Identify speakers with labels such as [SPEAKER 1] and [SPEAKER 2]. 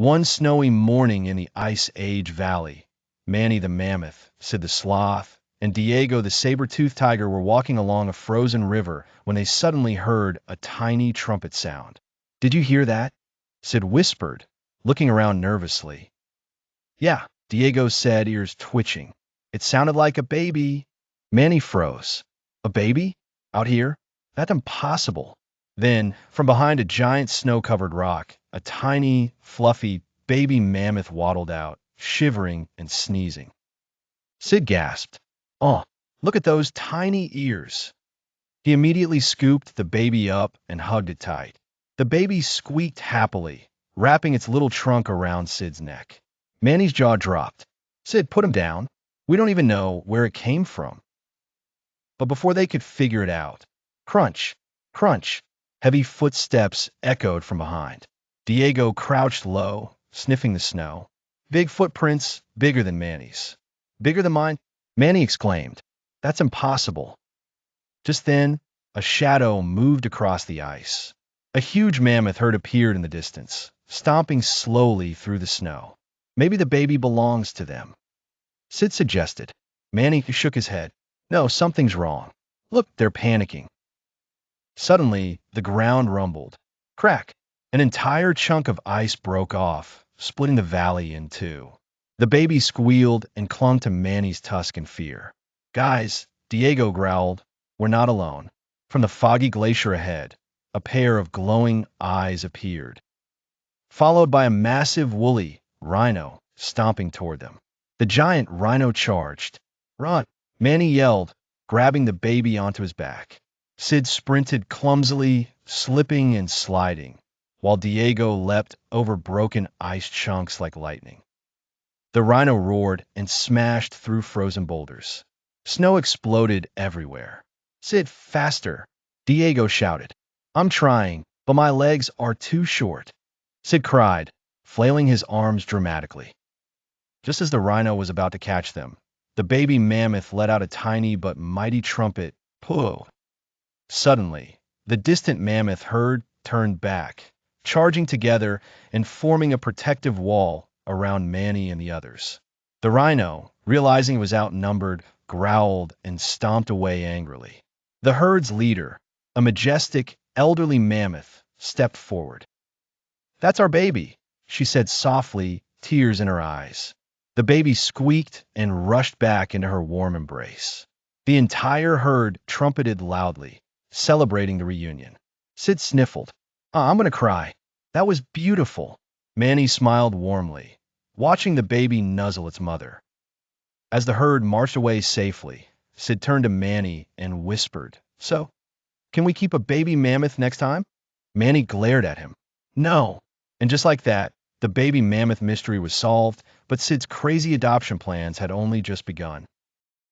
[SPEAKER 1] One snowy morning in the Ice Age Valley, Manny the mammoth, Sid the sloth, and Diego the saber-tooth tiger were walking along a frozen river when they suddenly heard a tiny trumpet sound. "Did you hear that?" Sid whispered, looking around nervously. "Yeah," Diego said, ears twitching. "It sounded like a baby." Manny froze. "A baby? Out here? That's impossible." Then, from behind a giant snow-covered rock, a tiny, fluffy baby mammoth waddled out, shivering and sneezing. Sid gasped. "Oh, look at those tiny ears." He immediately scooped the baby up and hugged it tight. The baby squeaked happily, wrapping its little trunk around Sid's neck. Manny's jaw dropped. "Sid, put him down. We don't even know where it came from." But before they could figure it out, crunch, crunch, heavy footsteps echoed from behind. Diego crouched low, sniffing the snow. "Big footprints, bigger than Manny's." "Bigger than mine?" Manny exclaimed. "That's impossible." Just then, a shadow moved across the ice. A huge mammoth herd appeared in the distance, stomping slowly through the snow. "Maybe the baby belongs to them," Sid suggested. Manny shook his head. "No, something's wrong. Look, they're panicking." Suddenly, the ground rumbled. Crack! An entire chunk of ice broke off, splitting the valley in two. The baby squealed and clung to Manny's tusk in fear. "Guys," Diego growled, "we're not alone." From the foggy glacier ahead, a pair of glowing eyes appeared, followed by a massive woolly rhino stomping toward them. The giant rhino charged. "Run!" Manny yelled, grabbing the baby onto his back. Sid sprinted clumsily, slipping and sliding, while Diego leapt over broken ice chunks like lightning. The rhino roared and smashed through frozen boulders. Snow exploded everywhere. "Sid, faster!" Diego shouted. "I'm trying, but my legs are too short," Sid cried, flailing his arms dramatically. Just as the rhino was about to catch them, the baby mammoth let out a tiny but mighty trumpet. Pooh! Suddenly, the distant mammoth herd turned back, charging together and forming a protective wall around Manny and the others. The rhino, realizing it was outnumbered, growled and stomped away angrily. The herd's leader, a majestic, elderly mammoth, stepped forward. "That's our baby," she said softly, tears in her eyes. The baby squeaked and rushed back into her warm embrace. The entire herd trumpeted loudly, celebrating the reunion. Sid sniffled. "I'm going to cry. That was beautiful." Manny smiled warmly, watching the baby nuzzle its mother. As the herd marched away safely, Sid turned to Manny and whispered, "So, can we keep a baby mammoth next time?" Manny glared at him. "No." And just like that, the baby mammoth mystery was solved, but Sid's crazy adoption plans had only just begun.